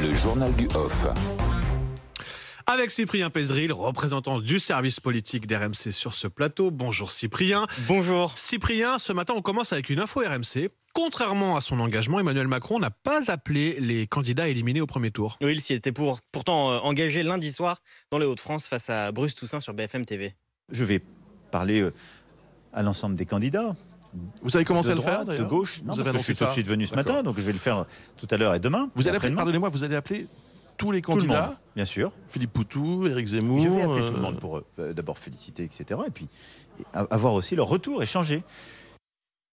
Le journal du off. Avec Cyprien Pézeril, représentant du service politique d'RMC sur ce plateau. Bonjour Cyprien. Bonjour. Cyprien, ce matin on commence avec une info RMC. Contrairement à son engagement, Emmanuel Macron n'a pas appelé les candidats éliminés au premier tour. Oui, il s'y était pourtant engagé lundi soir dans les Hauts-de-France face à Bruce Toussaint sur BFM TV. Je vais parler à l'ensemble des candidats. Vous avez commencé de à le droite, faire d'ailleurs de gauche. Non, Vous parce avez que je suis annoncé tout de suite venu ce D'accord. matin, donc je vais le faire tout à l'heure et demain. Vous allez appeler, après-demain. pardonnez-moi, vous allez appeler tous les Tout le candidats, monde, bien sûr. Philippe Poutou, Éric Zemmour. Je vais appeler tout le monde pour d'abord féliciter, etc. Et puis avoir aussi leur retour, échanger.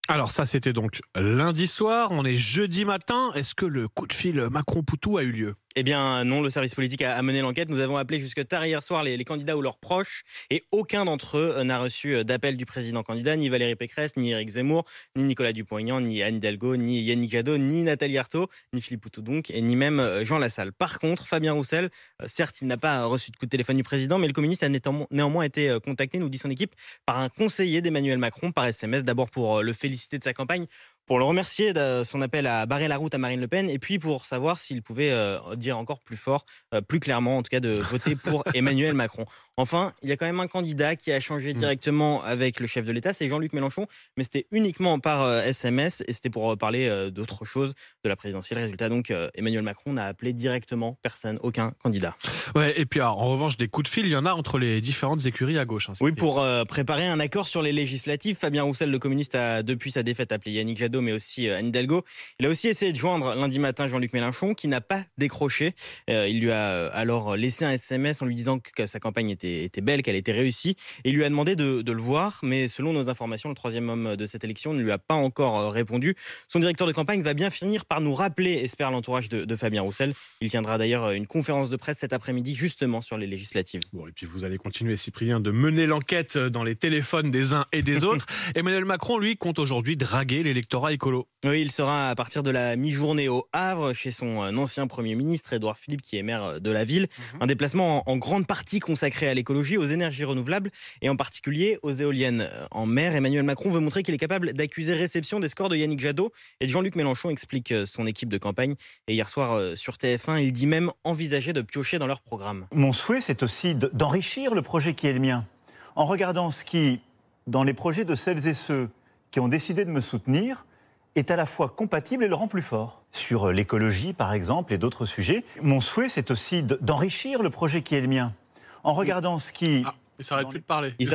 Alors ça c'était donc lundi soir, on est jeudi matin. Est-ce que le coup de fil Macron-Poutou a eu lieu ? Eh bien non, le service politique a mené l'enquête. Nous avons appelé jusque tard hier soir les candidats ou leurs proches et aucun d'entre eux n'a reçu d'appel du président candidat, ni Valérie Pécresse, ni Éric Zemmour, ni Nicolas Dupont-Aignan, ni Anne Hidalgo, ni Yannick Jadot, ni Nathalie Arthaud, ni Philippe Poutou donc, et ni même Jean Lassalle. Par contre, Fabien Roussel, certes il n'a pas reçu de coup de téléphone du président, mais le communiste a néanmoins été contacté, nous dit son équipe, par un conseiller d'Emmanuel Macron par SMS, d'abord pour le féliciter de sa campagne, pour le remercier de son appel à barrer la route à Marine Le Pen et puis pour savoir s'il pouvait dire encore plus fort, plus clairement en tout cas, de voter pour Emmanuel Macron. Enfin, il y a quand même un candidat qui a changé directement avec le chef de l'État, c'est Jean-Luc Mélenchon, mais c'était uniquement par SMS et c'était pour parler d'autre chose, de la présidentielle. Résultat donc, Emmanuel Macron n'a appelé directement personne, aucun candidat. Ouais, et puis alors, en revanche, des coups de fil, il y en a entre les différentes écuries à gauche. Oui, pour préparer un accord sur les législatives, Fabien Roussel, le communiste, a depuis sa défaite appelé Yannick Jadot, mais aussi Anne Hidalgo. Il a aussi essayé de joindre lundi matin Jean-Luc Mélenchon, qui n'a pas décroché. Il lui a alors laissé un SMS en lui disant que sa campagne était belle, qu'elle était réussie, et il lui a demandé de le voir, mais selon nos informations, le troisième homme de cette élection ne lui a pas encore répondu. Son directeur de campagne va bien finir par nous rappeler, espère l'entourage de Fabien Roussel. Il tiendra d'ailleurs une conférence de presse cet après-midi, justement sur les législatives. Bon, et puis vous allez continuer, Cyprien, de mener l'enquête dans les téléphones des uns et des autres. Emmanuel Macron, lui, compte aujourd'hui draguer l'électorat écolo. Oui, il sera à partir de la mi-journée au Havre, chez son ancien Premier ministre, Édouard Philippe, qui est maire de la ville. Un déplacement en grande partie consacré à l'écologie, aux énergies renouvelables et en particulier aux éoliennes en mer. Emmanuel Macron veut montrer qu'il est capable d'accuser réception des scores de Yannick Jadot et de Jean-Luc Mélenchon, explique son équipe de campagne. Et hier soir, sur TF1, il dit même envisager de piocher dans leur programme. Mon souhait, c'est aussi d'enrichir le projet qui est le mien, en regardant ce qui, dans les projets de celles et ceux qui ont décidé de me soutenir, est à la fois compatible et le rend plus fort. Sur l'écologie, par exemple, et d'autres sujets, mon souhait, c'est aussi d'enrichir le projet qui est le mien, en regardant ce qui... Il s'arrête plus de parler. Il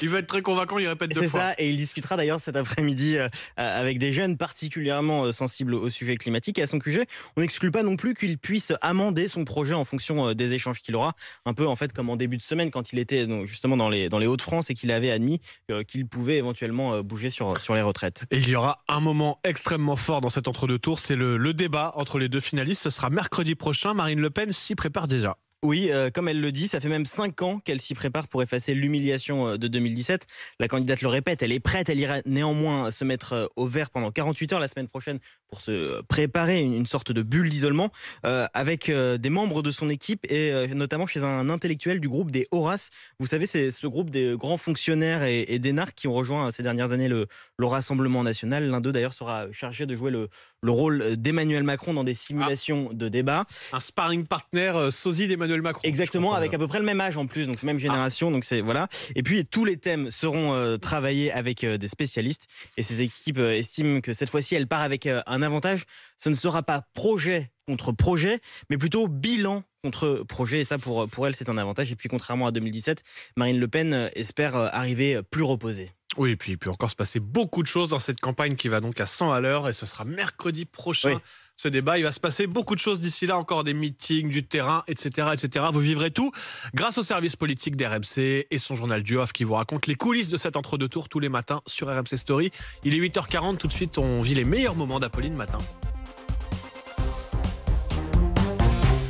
veut être très convaincant, il répète deux fois. C'est ça, et il discutera d'ailleurs cet après-midi avec des jeunes particulièrement sensibles au sujet climatique. Et à son QG, on n'exclut pas non plus qu'il puisse amender son projet en fonction des échanges qu'il aura. Un peu en fait comme en début de semaine quand il était justement dans les Hauts-de-France et qu'il avait admis qu'il pouvait éventuellement bouger sur les retraites. Et il y aura un moment extrêmement fort dans cet entre-deux tours, c'est le débat entre les deux finalistes. Ce sera mercredi prochain. Marine Le Pen s'y prépare déjà. Oui, comme elle le dit, ça fait même 5 ans qu'elle s'y prépare pour effacer l'humiliation de 2017. La candidate le répète, elle est prête, elle ira néanmoins se mettre au vert pendant 48 heures la semaine prochaine pour se préparer une sorte de bulle d'isolement avec des membres de son équipe et notamment chez un intellectuel du groupe des Horaces. Vous savez, c'est ce groupe des grands fonctionnaires et d'énarques qui ont rejoint ces dernières années le Rassemblement national. L'un d'eux d'ailleurs sera chargé de jouer le rôle d'Emmanuel Macron dans des simulations de débat. Un sparring partner sosie d'Emmanuel Macron. Exactement, avec à peu près le même âge en plus, donc même génération, donc c'est voilà. Et puis tous les thèmes seront travaillés avec des spécialistes et ces équipes estiment que cette fois-ci elle part avec un avantage. Ce ne sera pas projet contre projet, mais plutôt bilan contre projet. Et ça pour elle c'est un avantage. Et puis contrairement à 2017, Marine Le Pen espère arriver plus reposée. Oui, et puis il peut encore se passer beaucoup de choses dans cette campagne qui va donc à 100 à l'heure et ce sera mercredi prochain. Oui. Ce débat, il va se passer beaucoup de choses d'ici là, encore des meetings, du terrain, etc., etc. Vous vivrez tout grâce au service politique d'RMC et son journal du off qui vous raconte les coulisses de cet entre-deux tours tous les matins sur RMC Story. Il est 8h40, tout de suite on vit les meilleurs moments d'Apolline matin.